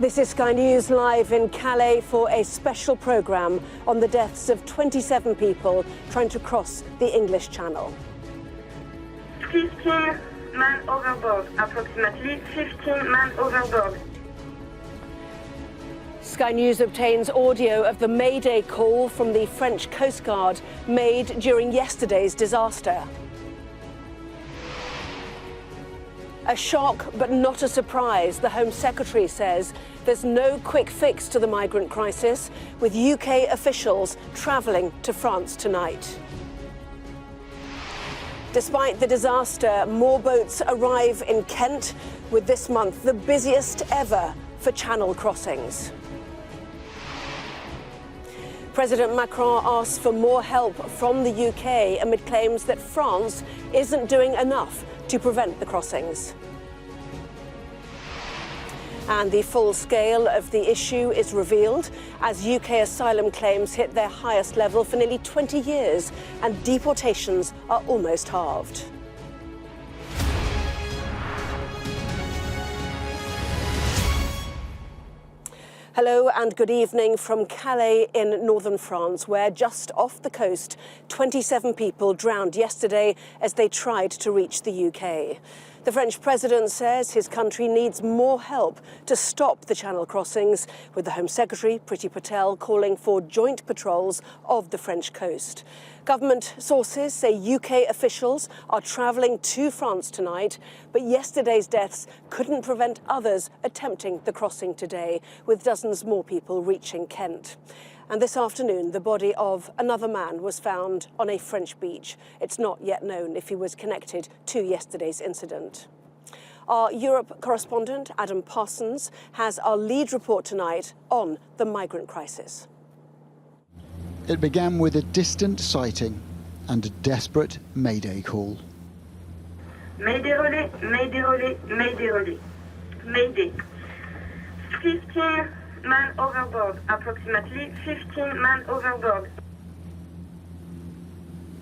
This is Sky News live in Calais for a special programme on the deaths of 27 people trying to cross the English Channel. 15 men overboard, approximately 15 men overboard. Sky News obtains audio of the Mayday call from the French Coast Guard made during yesterday's disaster. A shock, but not a surprise, the Home Secretary says there's no quick fix to the migrant crisis, with UK officials travelling to France tonight. Despite the disaster, more boats arrive in Kent, with this month the busiest ever for channel crossings. President Macron asks for more help from the UK amid claims that France isn't doing enough to prevent the crossings. And the full scale of the issue is revealed as UK asylum claims hit their highest level for nearly 20 years and deportations are almost halved. Hello and good evening from Calais in northern France, where just off the coast, 27 people drowned yesterday as they tried to reach the UK. The French president says his country needs more help to stop the channel crossings, with the Home Secretary, Priti Patel, calling for joint patrols of the French coast. Government sources say UK officials are travelling to France tonight, but yesterday's deaths couldn't prevent others attempting the crossing today, with dozens more people reaching Kent. And this afternoon, the body of another man was found on a French beach. It's not yet known if he was connected to yesterday's incident. Our Europe correspondent, Adam Parsons, has our lead report tonight on the migrant crisis. It began with a distant sighting and a desperate Mayday call. Mayday relais, Mayday relais, Mayday relais. Mayday. 15 men overboard, approximately 15 men overboard.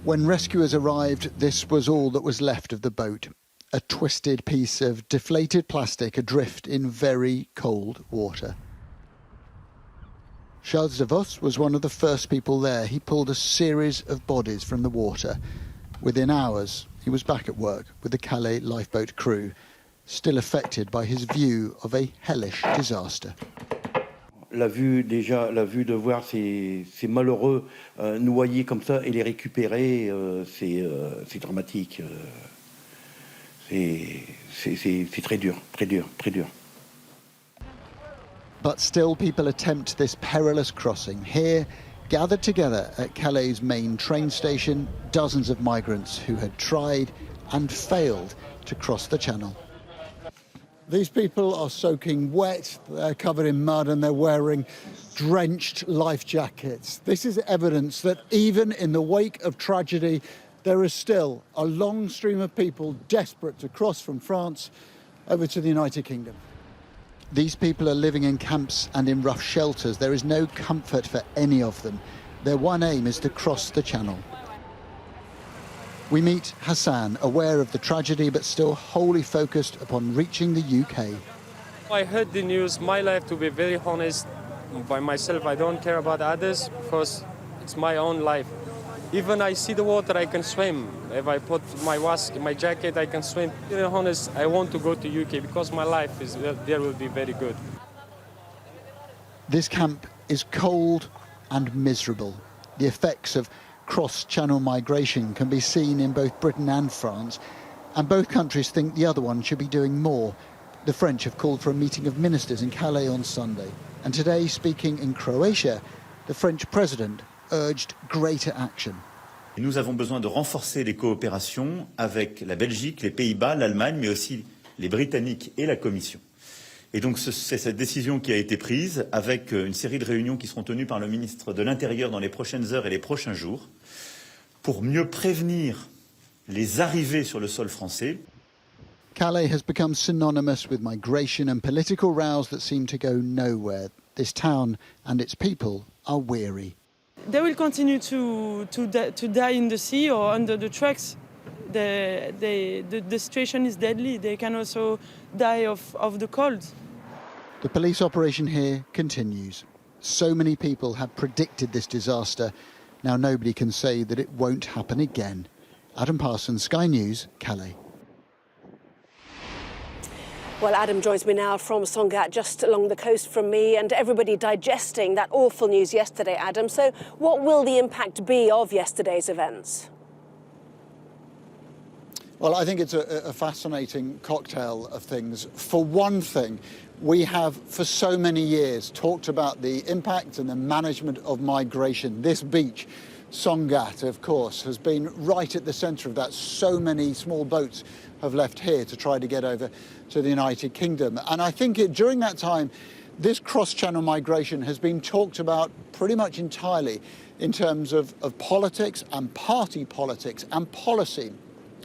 When rescuers arrived, this was all that was left of the boat. A twisted piece of deflated plastic adrift in very cold water. Charles de Vos was one of the first people there. He pulled a series of bodies from the water. Within hours, he was back at work with the Calais lifeboat crew, still affected by his view of a hellish disaster. La vue de voir ces malheureux noyés comme ça et les récupérer, c'est dramatique. C'est très dur, très dur, très dur. But still people attempt this perilous crossing. Here, gathered together at Calais' main train station, dozens of migrants who had tried and failed to cross the channel. These people are soaking wet, they're covered in mud and they're wearing drenched life jackets. This is evidence that even in the wake of tragedy, there is still a long stream of people desperate to cross from France over to the United Kingdom. These people are living in camps and in rough shelters. There is no comfort for any of them. Their one aim is to cross the channel. We meet Hassan, aware of the tragedy but still wholly focused upon reaching the UK. I heard the news. My life, to be very honest, by myself, I don't care about others because it's my own life. Even I see the water, I can swim. If I put my mask, my jacket, I can swim. To be honest, I want to go to UK because my life is there will be very good. This camp is cold and miserable. The effects of cross-channel migration can be seen in both Britain and France, and both countries think the other one should be doing more. The French have called for a meeting of ministers in Calais on Sunday, and today, speaking in Croatia, the French president urged greater action. Nous avons besoin de renforcer les coopérations avec la Belgique, les Pays-Bas, l'Allemagne, mais aussi les Britanniques et la Commission. Et donc c'est cette décision qui a été prise avec une série de réunions qui seront tenues par le ministre de l'Intérieur dans les prochaines heures et les prochains jours pour mieux prévenir les arrivées sur le sol français. Calais has become synonymous with migration and political rows that seem to go nowhere. This town and its people are weary. They will continue to die in the sea or under the trucks. The situation is deadly. They can also die of the cold. The police operation here continues. So many people have predicted this disaster. Now nobody can say that it won't happen again. Adam Parsons, Sky News, Calais. Well, Adam joins me now from Sangatte, just along the coast from me, and everybody digesting that awful news yesterday, Adam. So what will the impact be of yesterday's events? Well, I think it's a fascinating cocktail of things. For one thing, we have for so many years talked about the impact and the management of migration. This beach, Sangatte, of course, has been right at the centre of that. So many small boats have left here to try to get over to the United Kingdom. And I think during that time, this cross-channel migration has been talked about pretty much entirely in terms of politics and party politics and policy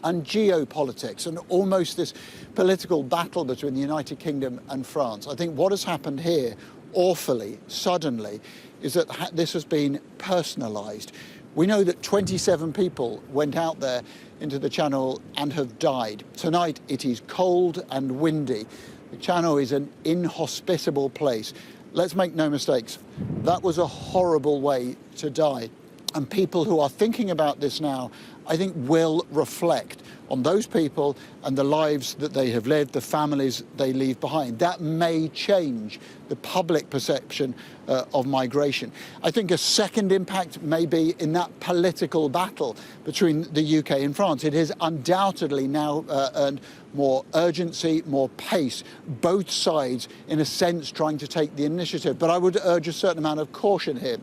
and geopolitics and almost this political battle between the United Kingdom and France. I think what has happened here, awfully, suddenly, is that this has been personalised. We know that 27 people went out there into the Channel and have died. Tonight it is cold and windy. The Channel is an inhospitable place. Let's make no mistakes, that was a horrible way to die. And people who are thinking about this now, I think, will reflect on those people and the lives that they have lived, the families they leave behind. That may change the public perception of migration. I think a second impact may be in that political battle between the UK and France. It has undoubtedly now earned more urgency, more pace, both sides, in a sense, trying to take the initiative. But I would urge a certain amount of caution here.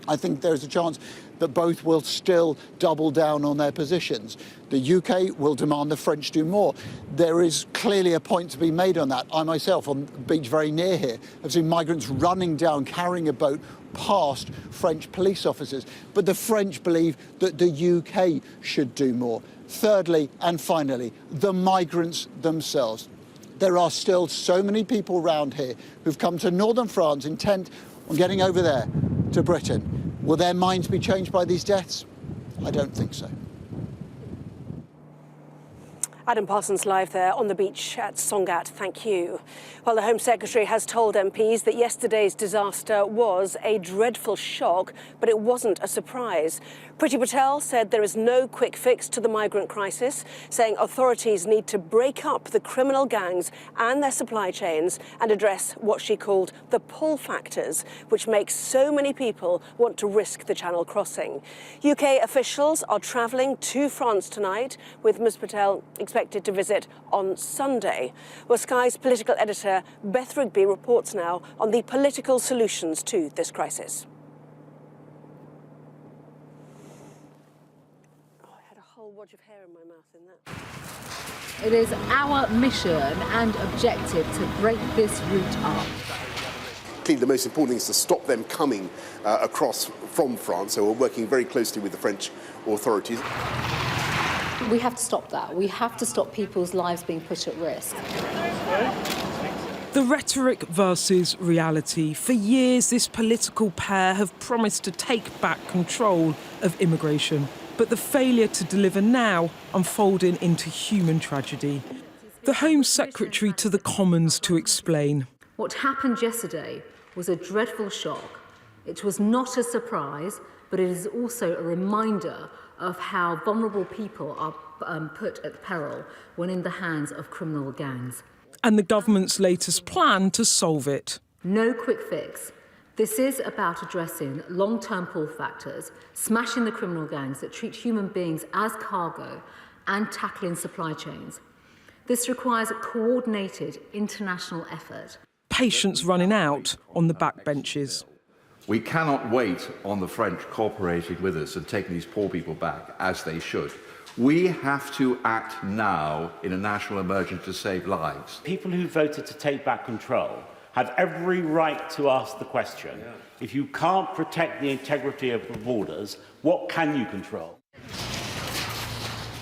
I think there's a chance that both will still double down on their positions. The UK will demand the French do more. There is clearly a point to be made on that. I myself, on the beach very near here, have seen migrants running down, carrying a boat past French police officers. But the French believe that the UK should do more. Thirdly, and finally, the migrants themselves. There are still so many people around here who've come to northern France intent on getting over there to Britain. Will their minds be changed by these deaths? I don't think so. Adam Parsons live there on the beach at Sangatte. Thank you. Well, the Home Secretary has told MPs that yesterday's disaster was a dreadful shock, but it wasn't a surprise. Priti Patel said there is no quick fix to the migrant crisis, saying authorities need to break up the criminal gangs and their supply chains and address what she called the pull factors, which make so many people want to risk the Channel crossing. UK officials are travelling to France tonight, with Ms Patel expected to visit on Sunday. Well, Sky's political editor Beth Rigby reports now on the political solutions to this crisis. Oh, I had a whole wad of hair in my mouth in that. It is our mission and objective to break this route up. Clearly, the most important thing is to stop them coming across from France, so we're working very closely with the French authorities. We have to stop that. We have to stop people's lives being put at risk. The rhetoric versus reality. For years, this political pair have promised to take back control of immigration. But the failure to deliver now unfolding into human tragedy. The Home Secretary to the Commons to explain. What happened yesterday was a dreadful shock. It was not a surprise, but it is also a reminder of how vulnerable people are put at peril when in the hands of criminal gangs. And the government's latest plan to solve it. No quick fix. This is about addressing long-term pull factors, smashing the criminal gangs that treat human beings as cargo, and tackling supply chains. This requires a coordinated international effort. Patience running out on the backbenches. We cannot wait on the French cooperating with us and taking these poor people back, as they should. We have to act now in a national emergency to save lives. People who voted to take back control have every right to ask the question, if you can't protect the integrity of the borders, what can you control?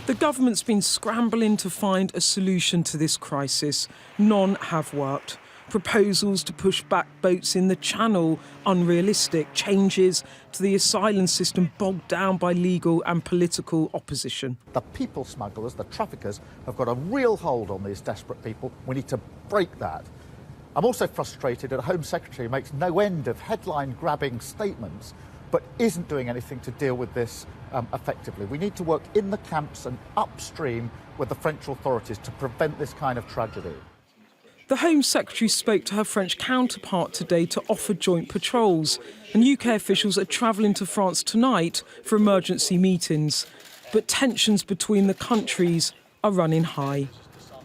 The government's been scrambling to find a solution to this crisis. None have worked. Proposals to push back boats in the Channel, unrealistic. Changes to the asylum system bogged down by legal and political opposition. The people smugglers, the traffickers, have got a real hold on these desperate people. We need to break that. I'm also frustrated that the Home Secretary makes no end of headline-grabbing statements but isn't doing anything to deal with this effectively. We need to work in the camps and upstream with the French authorities to prevent this kind of tragedy. The Home Secretary spoke to her French counterpart today to offer joint patrols, and UK officials are travelling to France tonight for emergency meetings. But tensions between the countries are running high.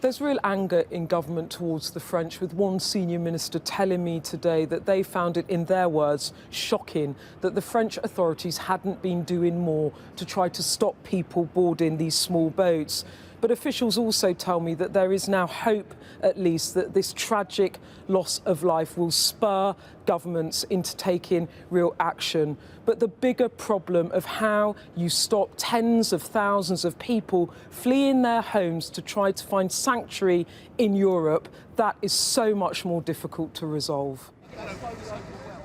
There's real anger in government towards the French, with one senior minister telling me today that they found it, in their words, shocking that the French authorities hadn't been doing more to try to stop people boarding these small boats. But officials also tell me that there is now hope, at least, that this tragic loss of life will spur governments into taking real action. But the bigger problem of how you stop tens of thousands of people fleeing their homes to try to find sanctuary in Europe, that is so much more difficult to resolve.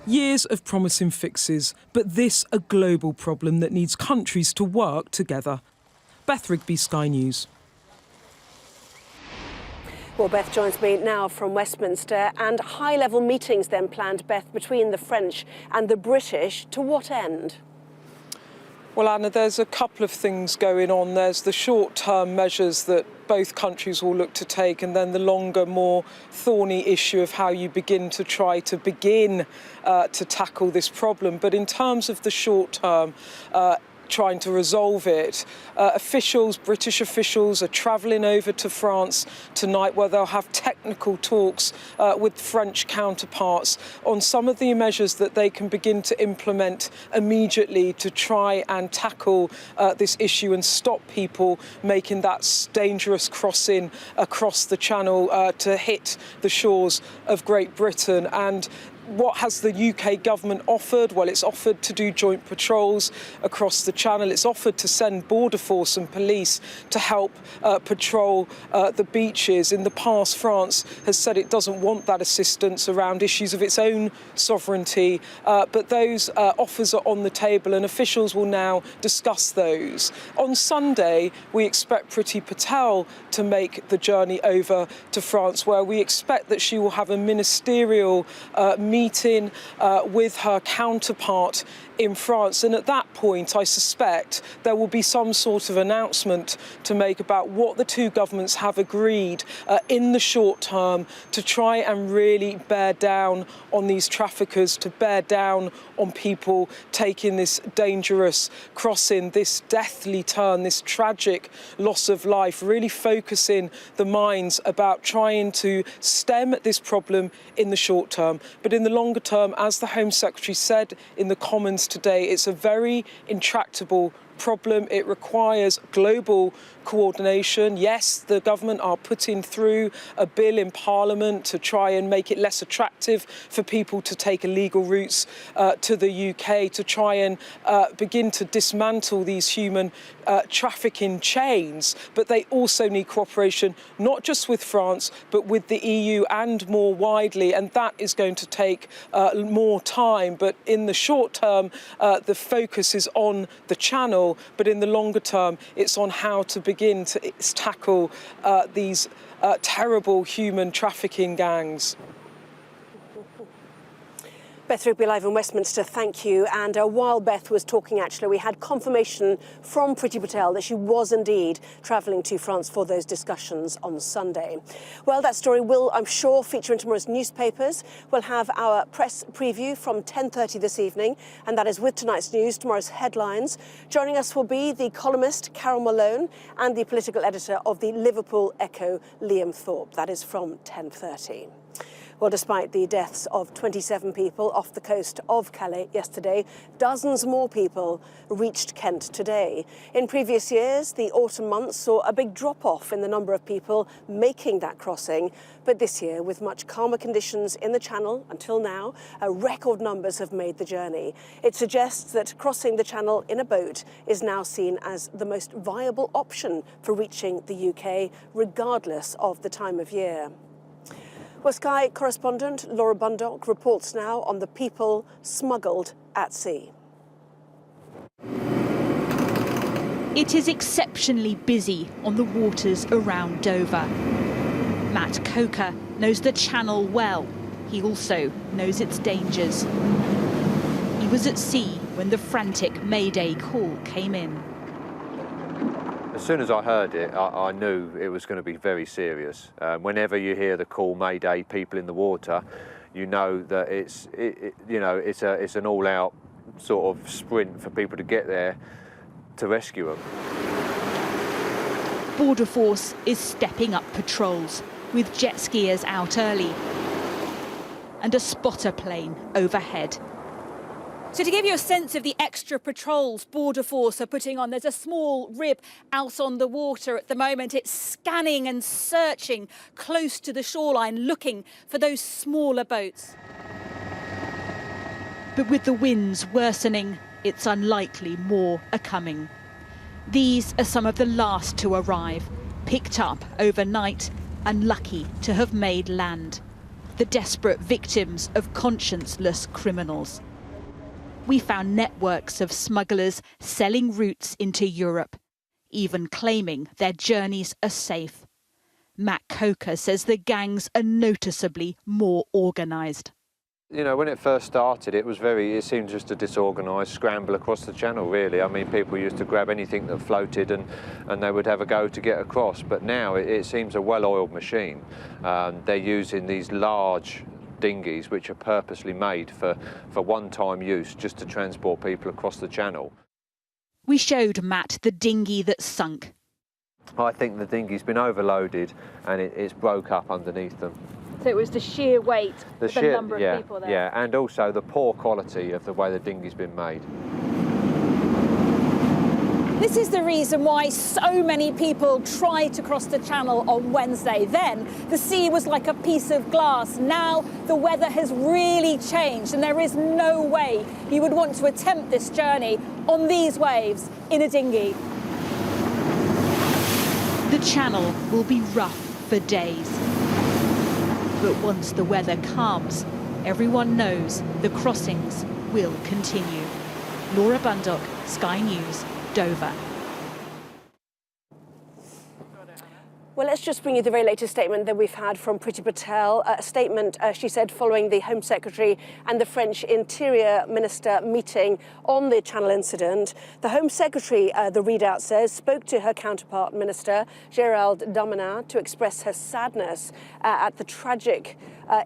Years of promising fixes, but this a global problem that needs countries to work together. Beth Rigby, Sky News. Well, Beth joins me now from Westminster, and high-level meetings then planned, Beth, between the French and the British. To what end? Well, Anna, there's a couple of things going on. There's the short-term measures that both countries will look to take, and then the longer, more thorny issue of how you begin to tackle this problem. But in terms of the short term, trying to resolve it, British officials are travelling over to France tonight, where they'll have technical talks with French counterparts on some of the measures that they can begin to implement immediately to try and tackle this issue and stop people making that dangerous crossing across the Channel to hit the shores of Great Britain. And what has the UK government offered? Well, it's offered to do joint patrols across the Channel. It's offered to send border force and police to help patrol the beaches. In the past, France has said it doesn't want that assistance around issues of its own sovereignty, but those offers are on the table, and officials will now discuss those. On Sunday, we expect Priti Patel to make the journey over to France, where we expect that she will have a ministerial meeting with her counterpart in France. And at that point, I suspect there will be some sort of announcement to make about what the two governments have agreed in the short term to try and really bear down on these traffickers, to bear down on people taking this dangerous crossing, this deathly turn, this tragic loss of life, really focusing the minds about trying to stem this problem in the short term. But in the longer term, as the Home Secretary said in the Commons today, it's a very intractable problem. It requires global coordination. Yes, the government are putting through a bill in Parliament to try and make it less attractive for people to take illegal routes to the UK, to try and begin to dismantle these human trafficking chains. But they also need cooperation, not just with France, but with the EU and more widely. And that is going to take more time. But in the short term, the focus is on the Channel. But in the longer term, it's on how to begin to tackle these terrible human trafficking gangs. Beth Rigby live in Westminster, thank you. And while Beth was talking, actually, we had confirmation from Priti Patel that she was indeed travelling to France for those discussions on Sunday. Well, that story will, I'm sure, feature in tomorrow's newspapers. We'll have our press preview from 10:30 this evening, and that is with tonight's news, tomorrow's headlines. Joining us will be the columnist Carol Malone and the political editor of the Liverpool Echo, Liam Thorpe. That is from 10:30. Well, despite the deaths of 27 people off the coast of Calais yesterday, dozens more people reached Kent today. In previous years, the autumn months saw a big drop-off in the number of people making that crossing. But this year, with much calmer conditions in the Channel until now, record numbers have made the journey. It suggests that crossing the Channel in a boat is now seen as the most viable option for reaching the UK, regardless of the time of year. Well, Sky correspondent Laura Bundock reports now on the people smuggled at sea. It is exceptionally busy on the waters around Dover. Matt Coker knows the channel well. He also knows its dangers. He was at sea when the frantic Mayday call came in. As soon as I heard it, I knew it was going to be very serious. Whenever you hear the call Mayday, people in the water, you know that it's an all-out sort of sprint for people to get there to rescue them. Border Force is stepping up patrols, with jet skiers out early and a spotter plane overhead. So to give you a sense of the extra patrols Border Force are putting on, there's a small rib out on the water at the moment. It's scanning and searching close to the shoreline, looking for those smaller boats. But with the winds worsening, it's unlikely more are coming. These are some of the last to arrive, picked up overnight and lucky to have made land. The desperate victims of conscienceless criminals. We found networks of smugglers selling routes into Europe, even claiming their journeys are safe. Matt Coker says the gangs are noticeably more organised. You know, when it first started, it seemed just a disorganised scramble across the channel, really. I mean, people used to grab anything that floated and they would have a go to get across. But now it seems a well-oiled machine. They're using these large dinghies, which are purposely made for one-time use, just to transport people across the channel. We showed Matt the dinghy that sunk. I think the dinghy's been overloaded and it's broke up underneath them. So it was the sheer weight of the number of people there. Yeah, and also the poor quality of the way the dinghy's been made. This is the reason why so many people tried to cross the channel on Wednesday. Then the sea was like a piece of glass. Now the weather has really changed and there is no way you would want to attempt this journey on these waves in a dinghy. The channel will be rough for days. But once the weather calms, everyone knows the crossings will continue. Laura Bundock, Sky News, Dover. Well, let's just bring you the very latest statement that we've had from Priti Patel. A statement, she said, following the Home Secretary and the French Interior Minister meeting on the Channel incident. The Home Secretary, the readout says, spoke to her counterpart Minister, Gérald Darmanin, to express her sadness at the tragic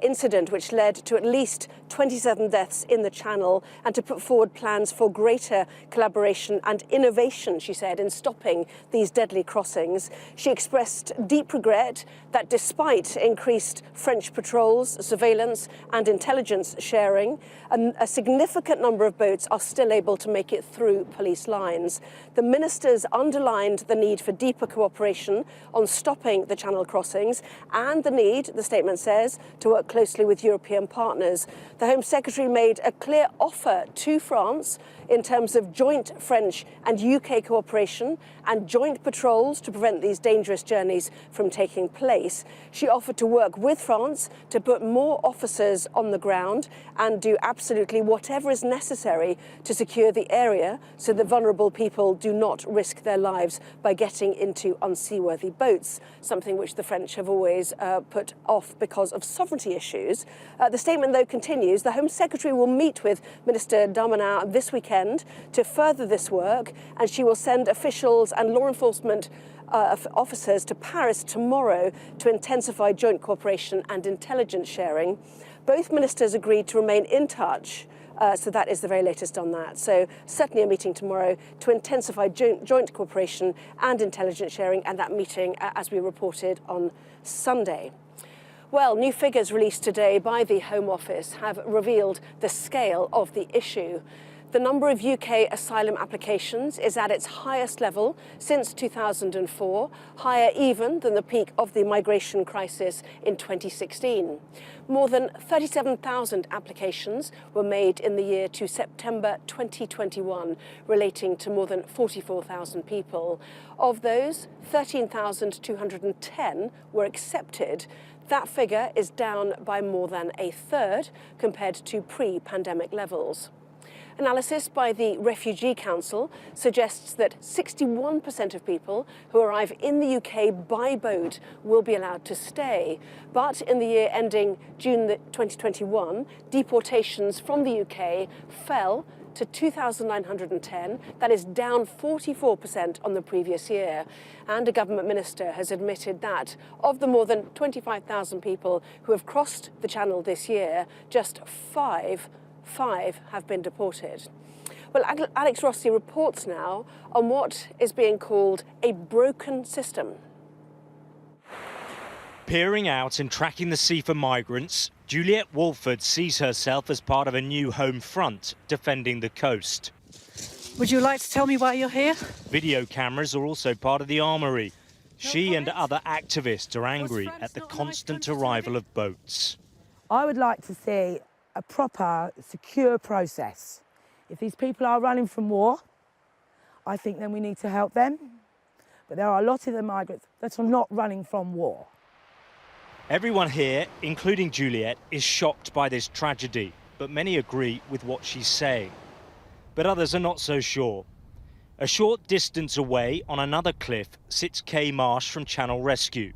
incident which led to at least 27 deaths in the Channel, and to put forward plans for greater collaboration and innovation, she said, in stopping these deadly crossings. She expressed deep regret that despite increased French patrols, surveillance and intelligence sharing, a significant number of boats are still able to make it through police lines. The ministers underlined the need for deeper cooperation on stopping the Channel crossings and the need, the statement says, to work closely with European partners. The Home Secretary made a clear offer to France in terms of joint French and UK cooperation and joint patrols to prevent these dangerous journeys from taking place. She offered to work with France to put more officers on the ground and do absolutely whatever is necessary to secure the area so that vulnerable people do not risk their lives by getting into unseaworthy boats, something which the French have always put off because of sovereignty issues. The statement, though, continues. The Home Secretary will meet with Minister Darmanin this weekend to further this work, and she will send officials and law enforcement officers to Paris tomorrow to intensify joint cooperation and intelligence sharing. Both ministers agreed to remain in touch, so that is the very latest on that. So certainly a meeting tomorrow to intensify joint cooperation and intelligence sharing, and that meeting, as we reported, on Sunday. Well, new figures released today by the Home Office have revealed the scale of the issue. The number of UK asylum applications is at its highest level since 2004, higher even than the peak of the migration crisis in 2016. More than 37,000 applications were made in the year to September 2021, relating to more than 44,000 people. Of those, 13,210 were accepted. That figure is down by more than a third compared to pre-pandemic levels. Analysis by the Refugee Council suggests that 61% of people who arrive in the UK by boat will be allowed to stay. But in the year ending June 2021, deportations from the UK fell to 2,910. That is down 44% on the previous year. And a government minister has admitted that of the more than 25,000 people who have crossed the Channel this year, just five have been deported. Well, Alex Rossi reports now on what is being called a broken system. Peering out and tracking the sea for migrants, Juliet Walford sees herself as part of a new home front defending the coast. Would you like to tell me why you're here? Video cameras are also part of the armoury. She and other activists are angry at the constant arrival of boats. I would like to see a proper, secure process. If these people are running from war, I think then we need to help them. But there are a lot of the migrants that are not running from war. Everyone here, including Juliet, is shocked by this tragedy, but many agree with what she's saying. But others are not so sure. A short distance away on another cliff sits Kay Marsh from Channel Rescue.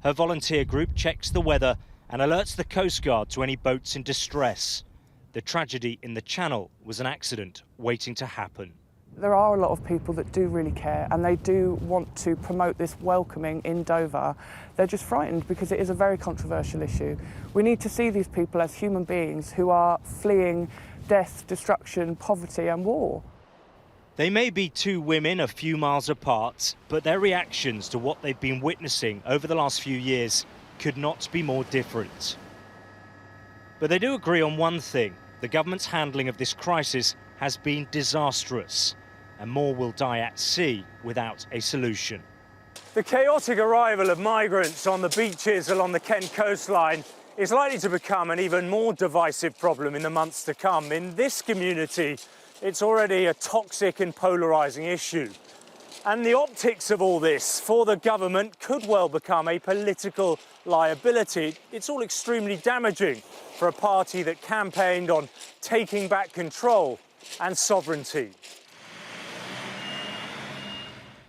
Her volunteer group checks the weather and alerts the Coast Guard to any boats in distress. The tragedy in the Channel was an accident waiting to happen. There are a lot of people that do really care and they do want to promote this welcoming in Dover. They're just frightened because it is a very controversial issue. We need to see these people as human beings who are fleeing death, destruction, poverty and war. They may be two women a few miles apart, but their reactions to what they've been witnessing over the last few years could not be more different. But they do agree on one thing: the government's handling of this crisis has been disastrous, and more will die at sea without a solution. The chaotic arrival of migrants on the beaches along the Kent coastline is likely to become an even more divisive problem in the months to come. In this community, it's already a toxic and polarising issue. And the optics of all this for the government could well become a political liability. It's all extremely damaging for a party that campaigned on taking back control and sovereignty.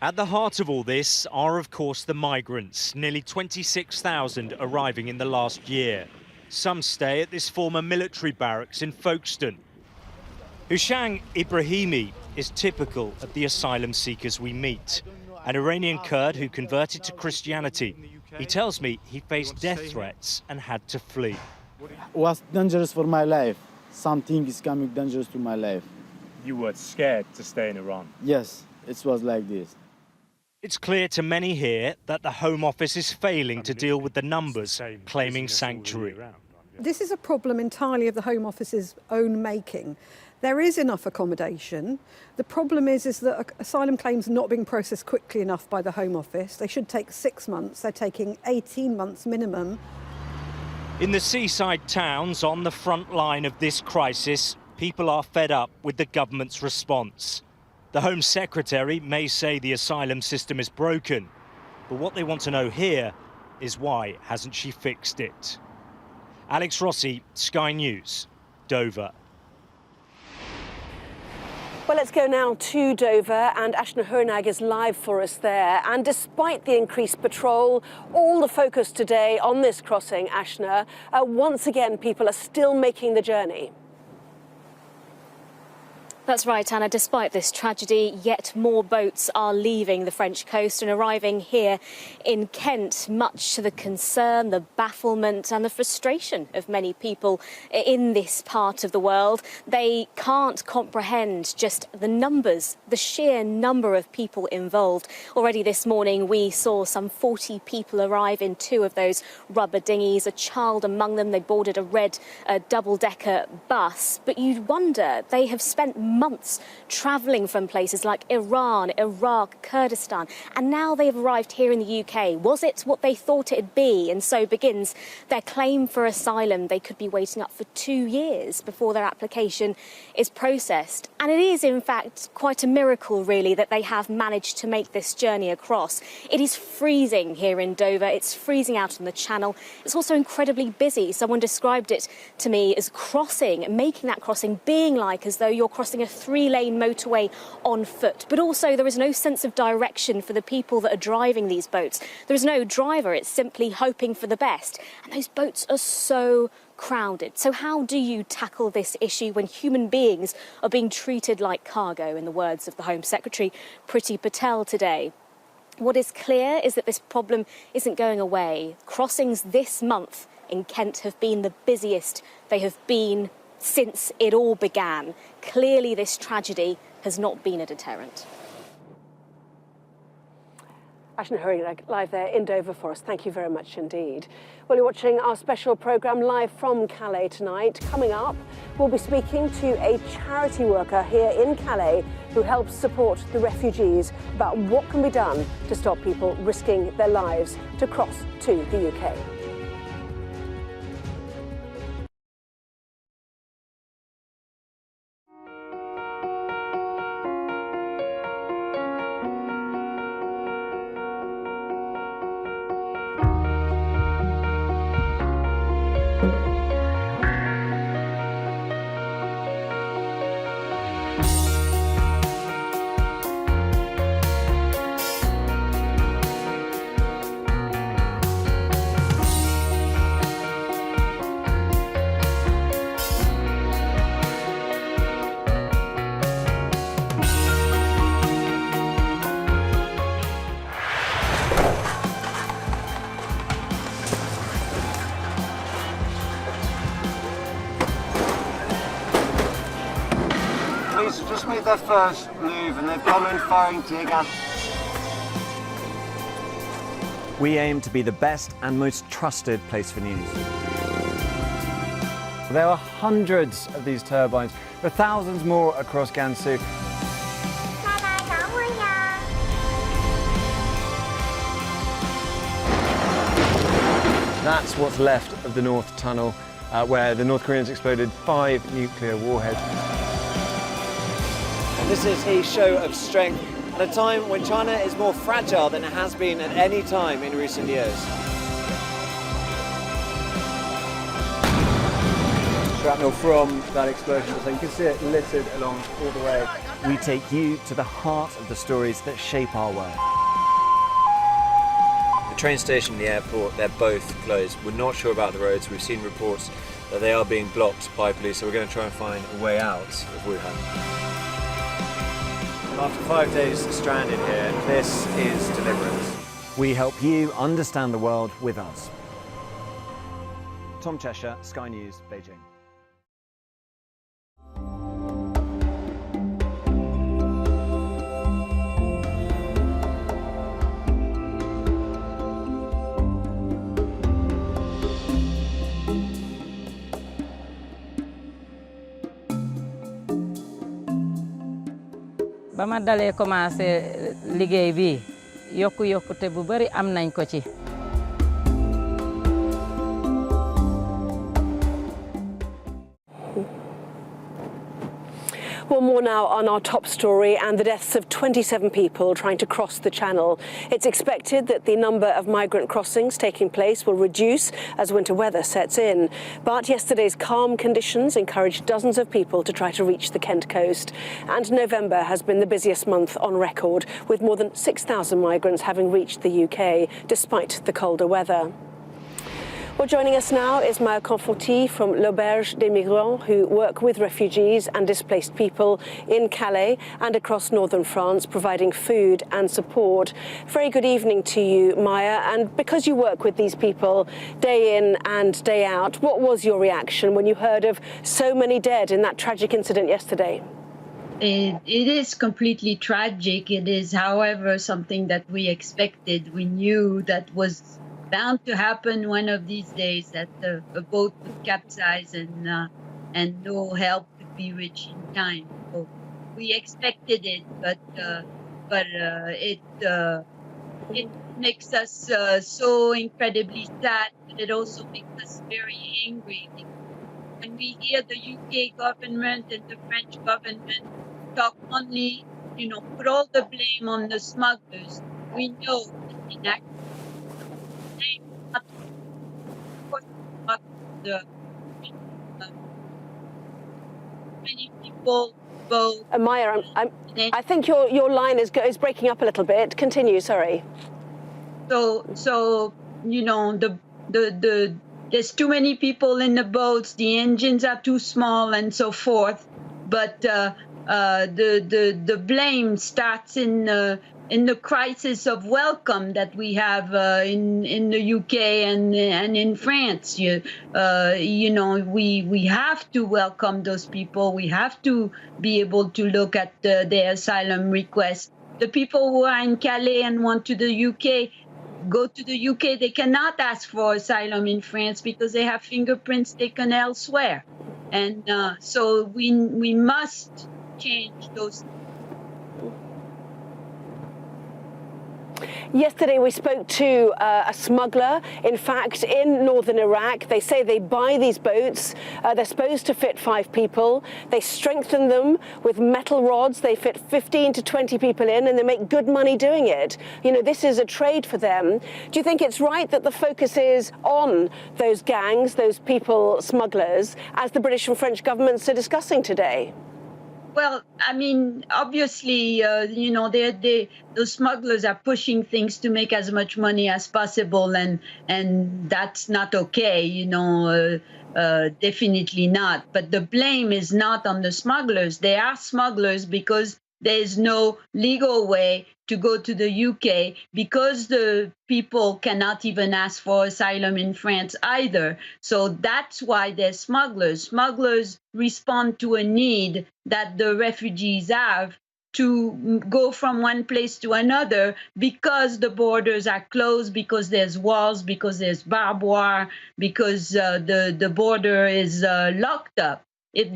At the heart of all this are, of course, the migrants, nearly 26,000 arriving in the last year. Some stay at this former military barracks in Folkestone. Hushang Ibrahimi is typical of the asylum seekers we meet, an Iranian Kurd who converted to Christianity. He tells me he faced death threats and had to flee. It was dangerous for my life. Something is coming dangerous to my life. You were scared to stay in Iran? Yes, it was like this. It's clear to many here that the Home Office is failing to deal with the numbers claiming sanctuary. This is a problem entirely of the Home Office's own making. There is enough accommodation. The problem is that asylum claims are not being processed quickly enough by the Home Office. They should take 6 months. They're taking 18 months minimum. In the seaside towns on the front line of this crisis, people are fed up with the government's response. The Home Secretary may say the asylum system is broken, but what they want to know here is why hasn't she fixed it? Alex Rossi, Sky News, Dover. Well, let's go now to Dover, and Ashna Hernag is live for us there. And despite the increased patrol, all the focus today on this crossing, Ashna, once again, people are still making the journey. That's right, Anna. Despite this tragedy, yet more boats are leaving the French coast and arriving here in Kent, much to the concern, the bafflement and the frustration of many people in this part of the world. They can't comprehend just the numbers, the sheer number of people involved. Already this morning, we saw some 40 people arrive in 2 of those rubber dinghies, a child among them. They boarded a red double-decker bus. But you'd wonder, they have spent months travelling from places like Iran, Iraq, Kurdistan, and now they've arrived here in the UK. Was it what they thought it'd be? And so begins their claim for asylum. They could be waiting up for 2 years before their application is processed. And it is, in fact, quite a miracle, really, that they have managed to make this journey across. It is freezing here in Dover. It's freezing out on the Channel. It's also incredibly busy. Someone described it to me as making that crossing being like as though you're crossing a 3-lane motorway on foot. But also there is no sense of direction for the people that are driving these boats. There is no driver. It's simply hoping for the best. And those boats are so crowded. So how do you tackle this issue when human beings are being treated like cargo, in the words of the Home Secretary, Priti Patel, today? What is clear is that this problem isn't going away. Crossings this month in Kent have been the busiest they have been since it all began. Clearly, this tragedy has not been a deterrent. Ashna Hurry live there in Dover for us. Thank you very much indeed. Well, you're watching our special programme live from Calais tonight. Coming up, we'll be speaking to a charity worker here in Calais who helps support the refugees about what can be done to stop people risking their lives to cross to the UK. Police have just made their first move and they've gone in firing tear gas. We aim to be the best and most trusted place for news. There are hundreds of these turbines, there are thousands more across Gansu. That's what's left of the North Tunnel, where the North Koreans exploded 5 nuclear warheads. This is a show of strength at a time when China is more fragile than it has been at any time in recent years. Shrapnel from that explosion, so you can see it littered along all the way. We take you to the heart of the stories that shape our world. The train station and the airport, they're both closed. We're not sure about the roads. We've seen reports that they are being blocked by police, so we're going to try and find a way out of Wuhan. After 5 days stranded here, this is Deliverance. We help you understand the world with us. Tom Cheshire, Sky News, Beijing. ba ma dalee commencé liggéey bi yokkute bu bari am nañ ko ci. Well, more now on our top story and the deaths of 27 people trying to cross the Channel. It's expected that the number of migrant crossings taking place will reduce as winter weather sets in. But yesterday's calm conditions encouraged dozens of people to try to reach the Kent coast. And November has been the busiest month on record, with more than 6,000 migrants having reached the UK, despite the colder weather. Well, joining us now is Maya Conforti from l'Auberge des Migrants, who work with refugees and displaced people in Calais and across northern France, providing food and support. Very good evening to you, Maya. And because you work with these people day in and day out, what was your reaction when you heard of so many dead in that tragic incident yesterday? It is completely tragic. It is, however, something that we expected. We knew that was bound to happen one of these days, that a boat would capsize and no help could be reached in time. So we expected it, but it makes us so incredibly sad, but it also makes us very angry. When we hear the UK government and the French government talk only, put all the blame on the smugglers, we know that in actuality, blame not the many people vote. Maya, I think your line is breaking up a little bit. Continue, sorry. So there's too many people in the boats. The engines are too small, and so forth. But the blame starts in the crisis of welcome that we have in the UK and in France. We have to welcome those people. We have to be able to look at their asylum requests. The people who are in Calais and want to the UK go to the UK, they cannot ask for asylum in France because they have fingerprints taken elsewhere. And so we must change those. Yesterday we spoke to a smuggler, in fact, in northern Iraq. They say they buy these boats. They're supposed to fit 5 people. They strengthen them with metal rods. They fit 15 to 20 people in, and they make good money doing it. This is a trade for them. Do you think it's right that the focus is on those gangs, those people smugglers, as the British and French governments are discussing today? Well, I mean, obviously, those smugglers are pushing things to make as much money as possible, and that's not okay, definitely not. But the blame is not on the smugglers. They are smugglers because there is no legal way to go to the UK, because the people cannot even ask for asylum in France either. So that's why they're smugglers. Smugglers respond to a need that the refugees have to go from one place to another, because the borders are closed, because there's walls, because there's barbed wire, because the border is locked up. If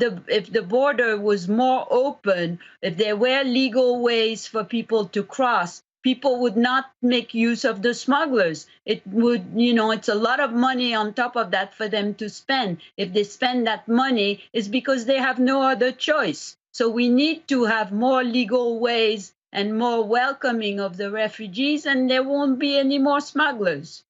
the border was more open, if there were legal ways for people to cross, people would not make use of the smugglers. It would, it's a lot of money on top of that for them to spend. If they spend that money, it's because they have no other choice. So we need to have more legal ways and more welcoming of the refugees, and there won't be any more smugglers.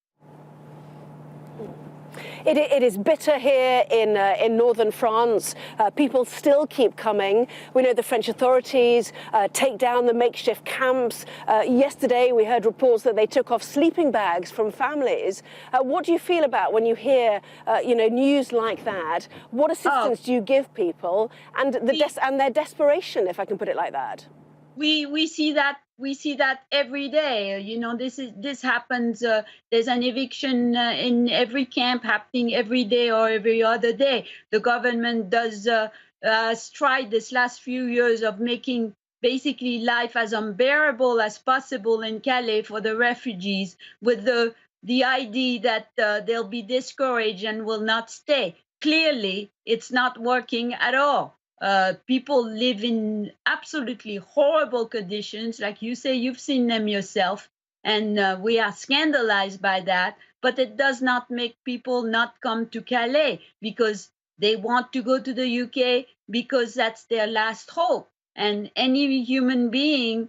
It is bitter here in northern France. People still keep coming. We know the French authorities take down the makeshift camps. Yesterday we heard reports that they took off sleeping bags from families. What do you feel about when you hear news like that? What assistance do you give people, and their desperation, if I can put it like that? We see that. We see that every day. This happens. There's an eviction in every camp happening every day or every other day. The government has tried this last few years of making basically life as unbearable as possible in Calais for the refugees, with the idea that they'll be discouraged and will not stay. Clearly, it's not working at all. People live in absolutely horrible conditions. Like you say, you've seen them yourself, and we are scandalized by that. But it does not make people not come to Calais, because they want to go to the UK, because that's their last hope. And any human being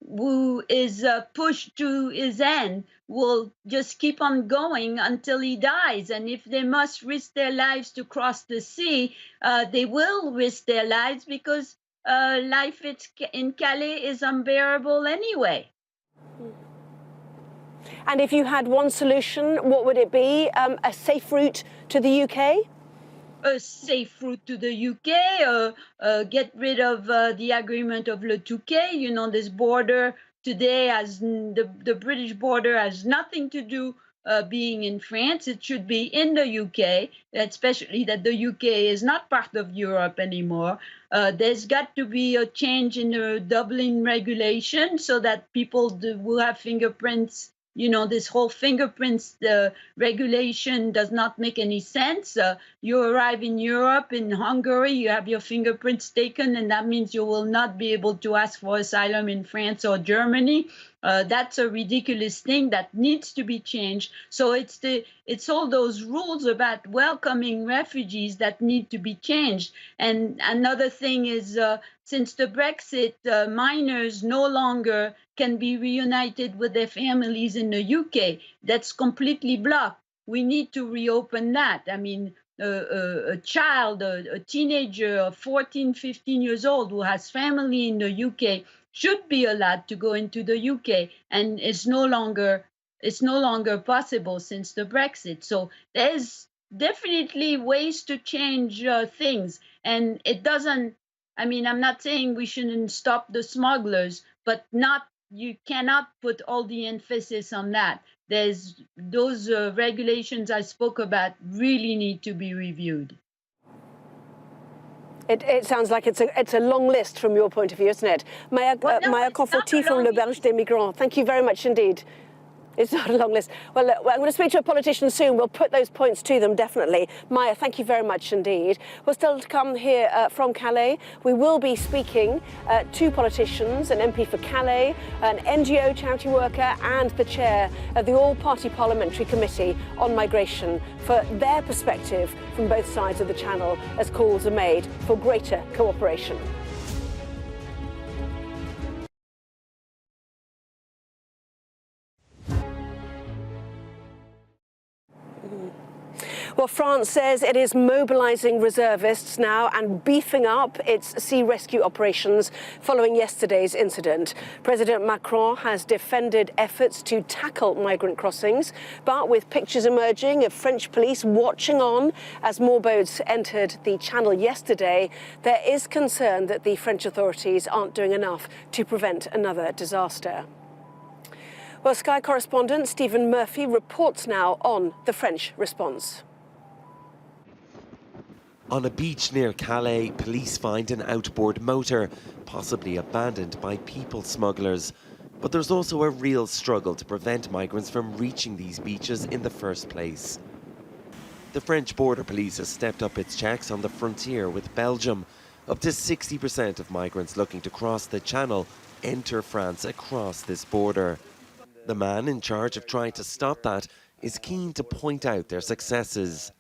who is pushed to his end will just keep on going until he dies. And if they must risk their lives to cross the sea, they will risk their lives, because life in Calais is unbearable anyway. And if you had one solution, what would it be? A safe route to the UK? A safe route to the UK, get rid of the agreement of Le Touquet. This border today the British border has nothing to do being in France. It should be in the UK, especially that the UK is not part of Europe anymore. There's got to be a change in the Dublin regulation, so that people who have fingerprints you know, this whole fingerprints regulation does not make any sense. You arrive in Europe, in Hungary, you have your fingerprints taken, and that means you will not be able to ask for asylum in France or Germany. That's a ridiculous thing that needs to be changed. So it's all those rules about welcoming refugees that need to be changed. And another thing is, since the Brexit, minors no longer can be reunited with their families in the UK. That's completely blocked. We need to reopen that. I mean, a child, a teenager, 14, 15 years old who has family in the UK should be allowed to go into the UK, and it's no longer possible since the Brexit. So there's definitely ways to change things, and it doesn't. I mean, I'm not saying we shouldn't stop the smugglers, but you cannot put all the emphasis on that. There's those regulations I spoke about really need to be reviewed. It sounds like it's a long list from your point of view, isn't it? Maya Conforti from L'Auberge des Migrants. Thank you very much indeed. It's not a long list. Well, look, I'm going to speak to a politician soon. We'll put those points to them, definitely. Maya, thank you very much indeed. We're still to come here from Calais. We will be speaking to politicians, an MP for Calais, an NGO charity worker, and the chair of the All-Party Parliamentary Committee on Migration for their perspective from both sides of the Channel as calls are made for greater cooperation. Well, France says it is mobilising reservists now and beefing up its sea rescue operations following yesterday's incident. President Macron has defended efforts to tackle migrant crossings, but with pictures emerging of French police watching on as more boats entered the Channel yesterday, there is concern that the French authorities aren't doing enough to prevent another disaster. Well, Sky correspondent Stephen Murphy reports now on the French response. On a beach near Calais, police find an outboard motor, possibly abandoned by people smugglers. But there's also a real struggle to prevent migrants from reaching these beaches in the first place. The French border police has stepped up its checks on the frontier with Belgium. Up to 60% of migrants looking to cross the Channel enter France across this border. The man in charge of trying to stop that is keen to point out their successes.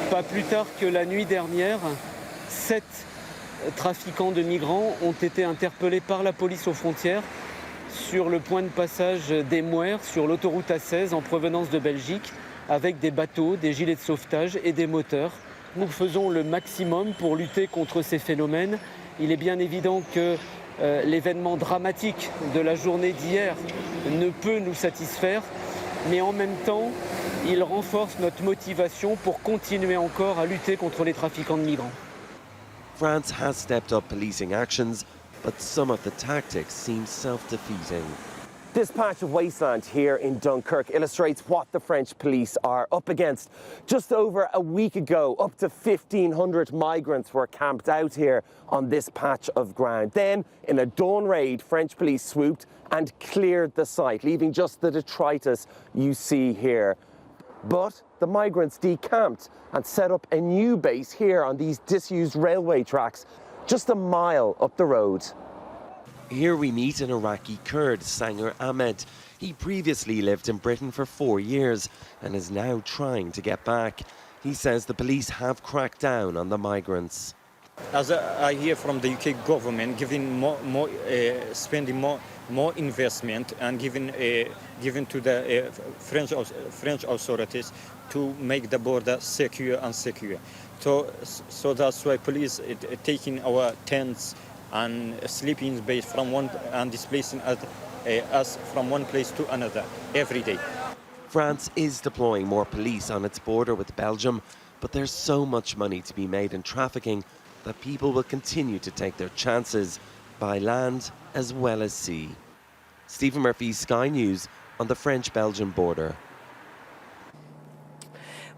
Pas plus tard que la nuit dernière, 7 trafiquants de migrants ont été interpellés par la police aux frontières sur le point de passage des Mouers sur l'autoroute A16 en provenance de Belgique avec des bateaux, des gilets de sauvetage et des moteurs. Nous faisons le maximum pour lutter contre ces phénomènes. Il est bien évident que l'événement dramatique de la journée d'hier ne peut nous satisfaire, mais en même temps, il renforce notre motivation pour continuer encore à lutter contre les trafiquants de migrants. France has stepped up policing actions, but some of the tactics seem self-defeating. This patch of wasteland here in Dunkirk illustrates what the French police are up against. Just over a week ago, up to 1,500 migrants were camped out here on this patch of ground. Then, in a dawn raid, French police swooped and cleared the site, leaving just the detritus you see here. But the migrants decamped and set up a new base here on these disused railway tracks, just a mile up the road. Here we meet an Iraqi Kurd, Sanger Ahmed. He previously lived in Britain for 4 years and is now trying to get back. He says the police have cracked down on the migrants. As I hear from the UK government, spending more investment and given to the French authorities to make the border secure and secure. So that's why police taking our tents and sleeping base from one and displacing us from one place to another every day. France is deploying more police on its border with Belgium, but there's so much money to be made in trafficking that people will continue to take their chances by land as well as sea. Stephen Murphy, Sky News, on the French-Belgian border.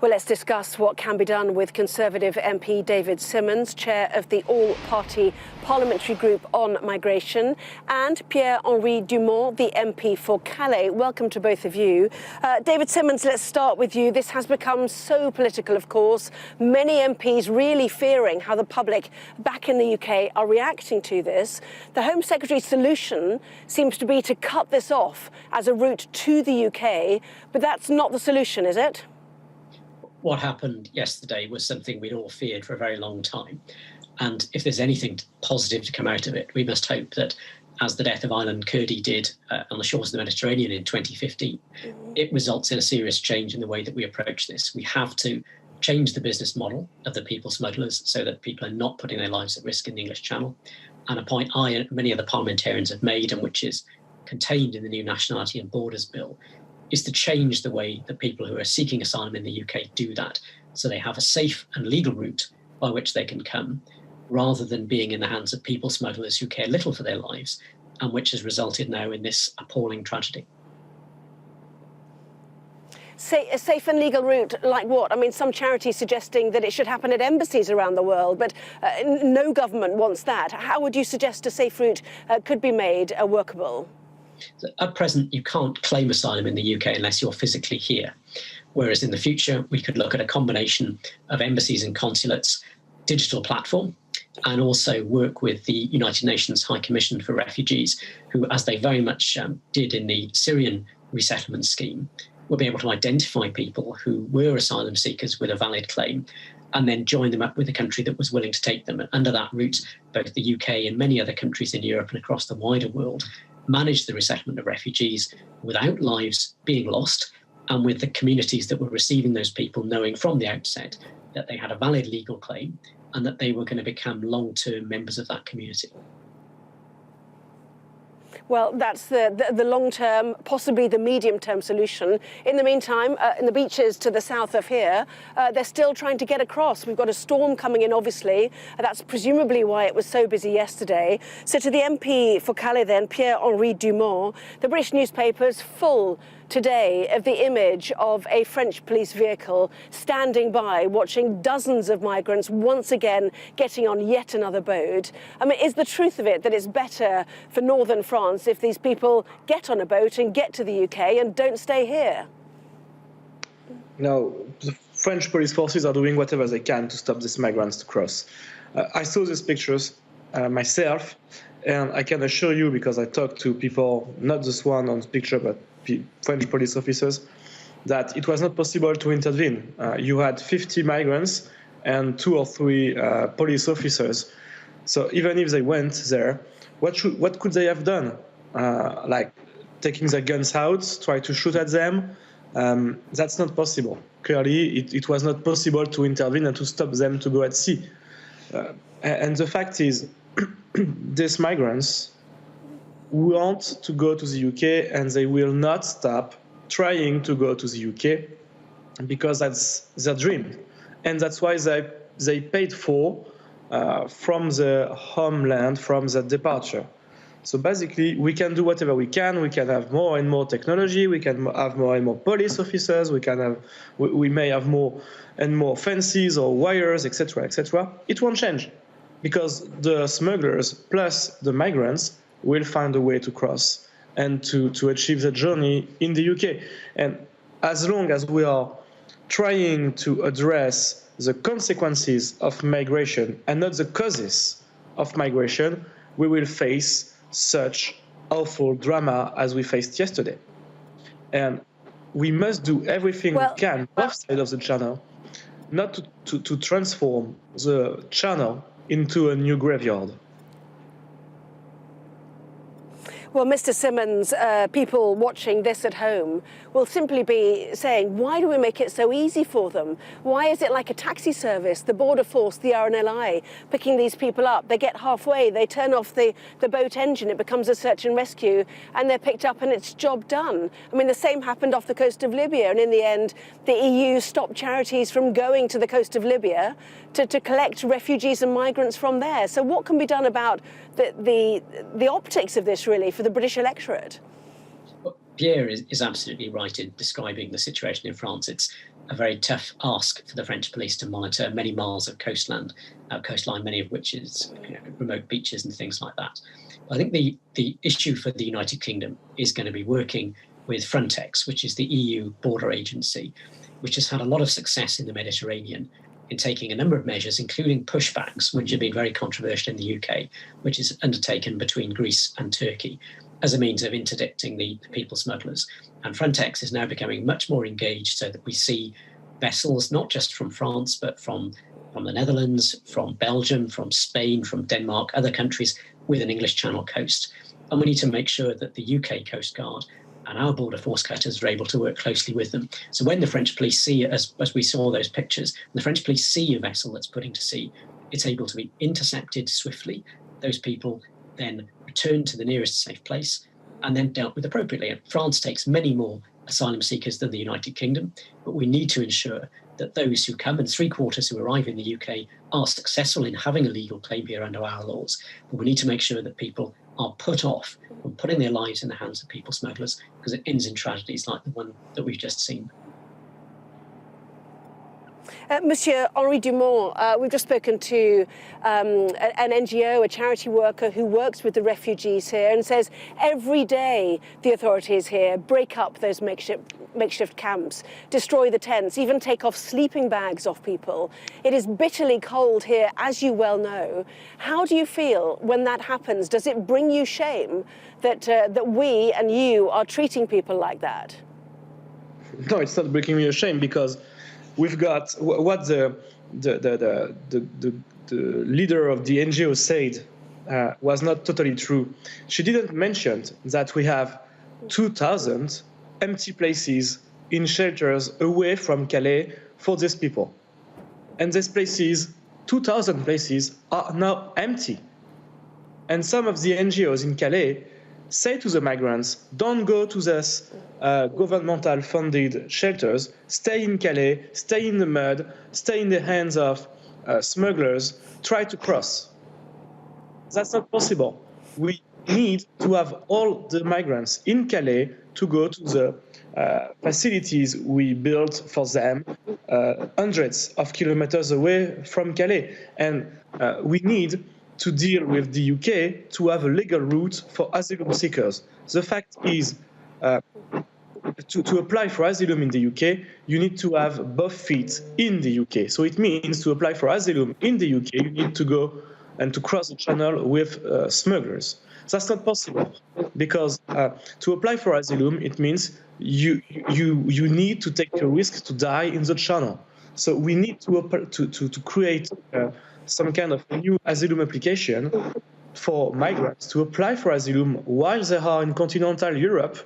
Well, let's discuss what can be done with Conservative MP David Simmons, chair of the all-party parliamentary group on migration, and Pierre-Henri Dumont, the MP for Calais. Welcome to both of you. David Simmons, let's start with you. This has become so political, of course. Many MPs really fearing how the public back in the UK are reacting to this. The Home Secretary's solution seems to be to cut this off as a route to the UK, but that's not the solution, is it? What happened yesterday was something we'd all feared for a very long time. And if there's anything positive to come out of it, we must hope that, as the death of Aylan Kurdi did on the shores of the Mediterranean in 2015, it results in a serious change in the way that we approach this. We have to change the business model of the people smugglers so that people are not putting their lives at risk in the English Channel. And a point I and many other parliamentarians have made, and which is contained in the new Nationality and Borders Bill, is to change the way that people who are seeking asylum in the UK do that, so they have a safe and legal route by which they can come, rather than being in the hands of people smugglers who care little for their lives, and which has resulted now in this appalling tragedy. Say a safe and legal route like what? I mean, some charities suggesting that it should happen at embassies around the world, but no government wants that. How would you suggest a safe route could be made workable? At present, you can't claim asylum in the UK unless you're physically here. Whereas in the future, we could look at a combination of embassies and consulates, digital platform, and also work with the United Nations High Commission for Refugees, who, as they very much did in the Syrian resettlement scheme, will be able to identify people who were asylum seekers with a valid claim and then join them up with a country that was willing to take them. And under that route, both the UK and many other countries in Europe and across the wider world manage the resettlement of refugees without lives being lost, and with the communities that were receiving those people knowing from the outset that they had a valid legal claim and that they were going to become long-term members of that community. Well, that's the long-term, possibly the medium-term solution. In the meantime, in the beaches to the south of here, they're still trying to get across. We've got a storm coming in, obviously. That's presumably why it was so busy yesterday. So to the MP for Calais then, Pierre-Henri Dumont, the British newspapers full today of the image of a French police vehicle standing by, watching dozens of migrants once again getting on yet another boat. I mean, is the truth of it that it's better for northern France if these people get on a boat and get to the UK and don't stay here? No, the French police forces are doing whatever they can to stop these migrants to cross. I saw these pictures myself, and I can assure you, because I talked to people, not this one on the picture, but French police officers, that it was not possible to intervene. You had 50 migrants and 2 or 3 police officers. So even if they went there, what could they have done? Like taking their guns out, try to shoot at them? That's not possible. Clearly, it was not possible to intervene and to stop them to go at sea. And the fact is, these migrants want to go to the UK, and they will not stop trying to go to the UK because that's their dream. And that's why they paid for from the homeland, from the departure. So basically, we can do whatever we can. We can have more and more technology. We can have more and more police officers. We may have more and more fences or wires, etc., etc. It won't change, because the smugglers plus the migrants will find a way to cross and to achieve the journey in the UK. And as long as we are trying to address the consequences of migration and not the causes of migration, we will face such awful drama as we faced yesterday. And we must do everything we can, both sides of the channel, not to transform the channel into a new graveyard. Well, Mr. Simmons, people watching this at home will simply be saying, why do we make it so easy for them? Why is it like a taxi service, the border force, the RNLI, picking these people up? They get halfway, they turn off the boat engine, it becomes a search and rescue, and they're picked up and it's job done. I mean, the same happened off the coast of Libya, and in the end, the EU stopped charities from going to the coast of Libya to collect refugees and migrants from there. So what can be done about the optics of this, really, for the British electorate? Pierre is absolutely right in describing the situation in France. It's a very tough ask for the French police to monitor many miles of coastline, many of which is remote beaches and things like that. I think the issue for the United Kingdom is going to be working with Frontex, which is the EU border agency, which has had a lot of success in the Mediterranean in taking a number of measures, including pushbacks, which have been very controversial in the UK, which is undertaken between Greece and Turkey as a means of interdicting the people smugglers. And Frontex is now becoming much more engaged so that we see vessels, not just from France, but from the Netherlands, from Belgium, from Spain, from Denmark, other countries with an English Channel coast. And we need to make sure that the UK Coast Guard and our border force cutters are able to work closely with them. So when the French police see, as we saw those pictures, the French police see a vessel that's putting to sea, it's able to be intercepted swiftly. Those people then returned to the nearest safe place and then dealt with appropriately. And France takes many more asylum seekers than the United Kingdom, but we need to ensure that those who come, and 3/4 who arrive in the UK, are successful in having a legal claim here under our laws. But we need to make sure that people are put off from putting their lives in the hands of people smugglers, because it ends in tragedies like the one that we've just seen. Monsieur Henri Dumont, we've just spoken to an NGO, a charity worker who works with the refugees here and says every day the authorities here break up those makeshift camps, destroy the tents, even take off sleeping bags off people. It is bitterly cold here, as you well know. How do you feel when that happens? Does it bring you shame that we and you are treating people like that? No, it's not bringing me a shame, because we've got what the leader of the NGO said was not totally true. She didn't mention that we have 2,000 empty places in shelters away from Calais for these people. And these places, 2,000 places, are now empty. And some of the NGOs in Calais say to the migrants, don't go to this governmental funded shelters, stay in Calais, stay in the mud, stay in the hands of smugglers, try to cross. That's not possible. We need to have all the migrants in Calais to go to the facilities we built for them, hundreds of kilometers away from Calais. And we need to deal with the UK to have a legal route for asylum seekers. The fact is, to apply for asylum in the UK, you need to have both feet in the UK. So it means to apply for asylum in the UK, you need to go and to cross the channel with smugglers. That's not possible, because to apply for asylum, it means you need to take a risk to die in the channel. So we need to create some kind of new asylum application for migrants to apply for asylum while they are in continental Europe,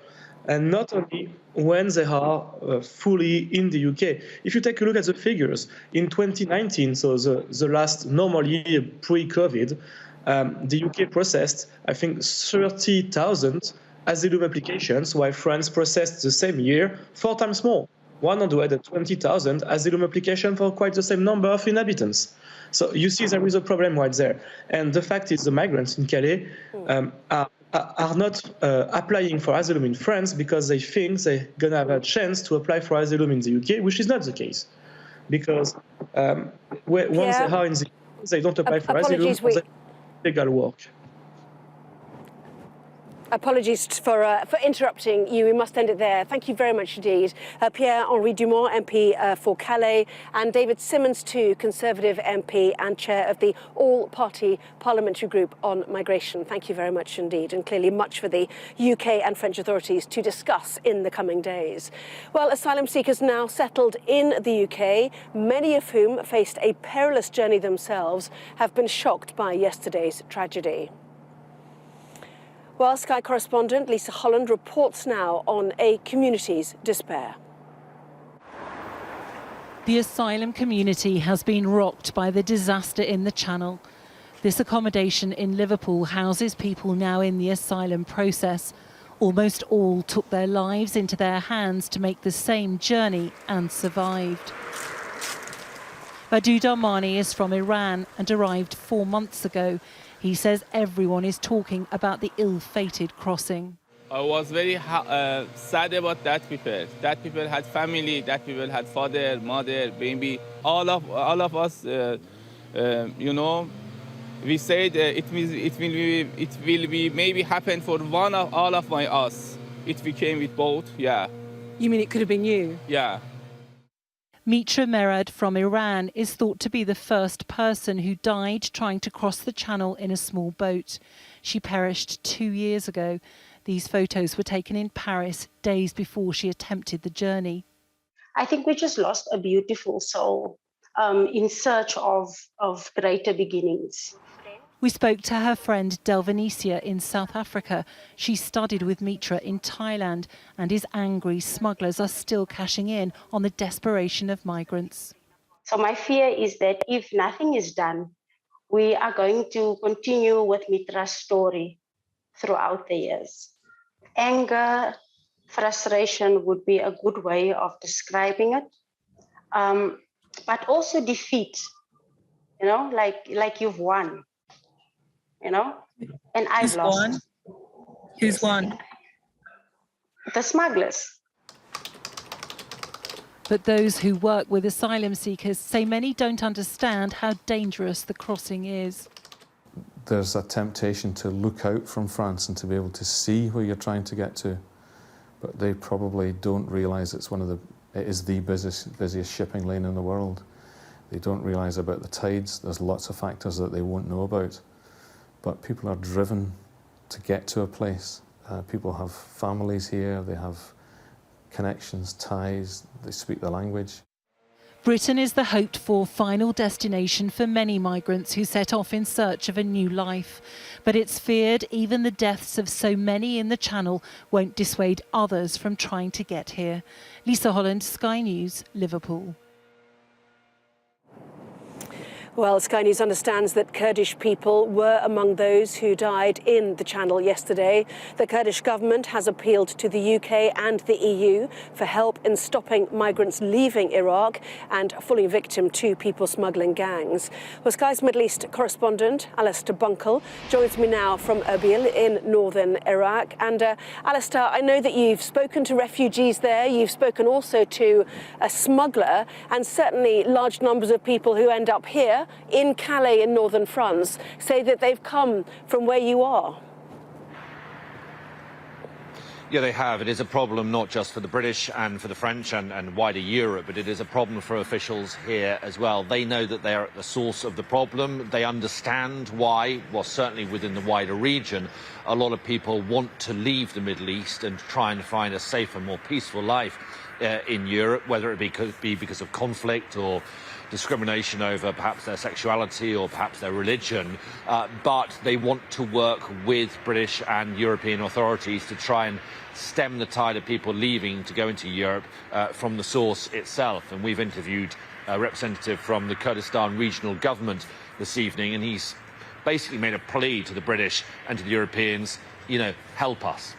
and not only when they are fully in the UK. If you take a look at the figures, in 2019, so the last normal year pre-COVID, the UK processed, I think, 30,000 asylum applications, while France processed the same year 4 times more, 120,000 asylum applications for quite the same number of inhabitants. So you see there is a problem right there. And the fact is the migrants in Calais are not applying for asylum in France because they think they're going to have a chance to apply for asylum in the UK, which is not the case. Because once they are in the UK, they don't apply for asylum, they legal work. Apologies for interrupting you. We must end it there. Thank you very much indeed. Pierre-Henri Dumont, MP for Calais, and David Simmons too, Conservative MP and Chair of the All-Party Parliamentary Group on Migration. Thank you very much indeed, and clearly much for the UK and French authorities to discuss in the coming days. Well, asylum seekers now settled in the UK, many of whom faced a perilous journey themselves, have been shocked by yesterday's tragedy. Well, Sky correspondent Lisa Holland reports now on a community's despair. The asylum community has been rocked by the disaster in the Channel. This accommodation in Liverpool houses people now in the asylum process. Almost all took their lives into their hands to make the same journey and survived. Vadud Armani is from Iran and arrived 4 months ago. He says everyone is talking about the ill-fated crossing. I was very sad about that people. That people had family, that people had father, mother, baby. All of us, you know, we said it will be maybe happen for one of all of us. It became with both, yeah. You mean it could have been you? Yeah. Mitra Merad from Iran is thought to be the first person who died trying to cross the channel in a small boat. She perished 2 years ago. These photos were taken in Paris days before she attempted the journey. I think we just lost a beautiful soul in search of greater beginnings. We spoke to her friend Delvenicia in South Africa. She studied with Mitra in Thailand and is angry smugglers are still cashing in on the desperation of migrants. So my fear is that if nothing is done, we are going to continue with Mitra's story throughout the years. Anger, frustration would be a good way of describing it, but also defeat, you know, like you've won. You know, and I've lost. Won? Who's won? The smugglers. But those who work with asylum seekers say many don't understand how dangerous the crossing is. There's a temptation to look out from France and to be able to see where you're trying to get to, but they probably don't realise it is the busiest shipping lane in the world. They don't realise about the tides. There's lots of factors that they won't know about. But people are driven to get to a place. People have families here, they have connections, ties, they speak the language. Britain is the hoped-for final destination for many migrants who set off in search of a new life. But it's feared even the deaths of so many in the Channel won't dissuade others from trying to get here. Lisa Holland, Sky News, Liverpool. Well, Sky News understands that Kurdish people were among those who died in the Channel yesterday. The Kurdish government has appealed to the UK and the EU for help in stopping migrants leaving Iraq and falling victim to people smuggling gangs. Well, Sky's Middle East correspondent, Alistair Bunkle, joins me now from Erbil in northern Iraq. And Alistair, I know that you've spoken to refugees there. You've spoken also to a smuggler, and certainly large numbers of people who end up here in Calais in northern France say that they've come from where you are. Yeah, they have. It is a problem not just for the British and for the French and wider Europe, but it is a problem for officials here as well. They know that they are at the source of the problem. They understand why, well, certainly within the wider region, a lot of people want to leave the Middle East and try and find a safer, more peaceful life in Europe, whether it be because of conflict or discrimination over perhaps their sexuality or perhaps their religion, but they want to work with British and European authorities to try and stem the tide of people leaving to go into Europe from the source itself. And we've interviewed a representative from the Kurdistan regional government this evening, and he's basically made a plea to the British and to the Europeans, you know, help us.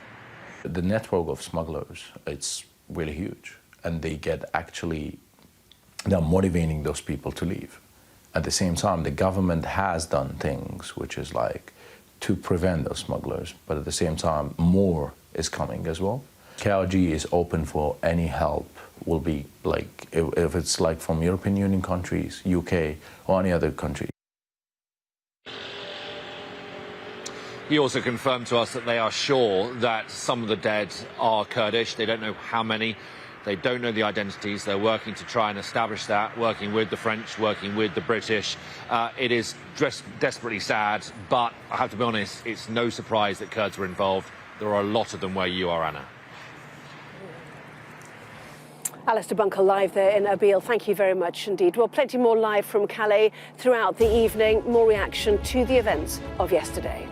The network of smugglers, it's really huge, and they're motivating those people to leave. At the same time, the government has done things which is like to prevent those smugglers, but at the same time, more is coming as well. KRG is open for any help, will be like, if it's like from European Union countries, UK, or any other country. He also confirmed to us that they are sure that some of the dead are Kurdish. They don't know how many. They don't know the identities. They're working to try and establish that, working with the French, working with the British. It is just desperately sad, but I have to be honest, it's no surprise that Kurds were involved. There are a lot of them where you are, Anna. Alistair Bunkle live there in Erbil. Thank you very much indeed. Well, plenty more live from Calais throughout the evening. More reaction to the events of yesterday.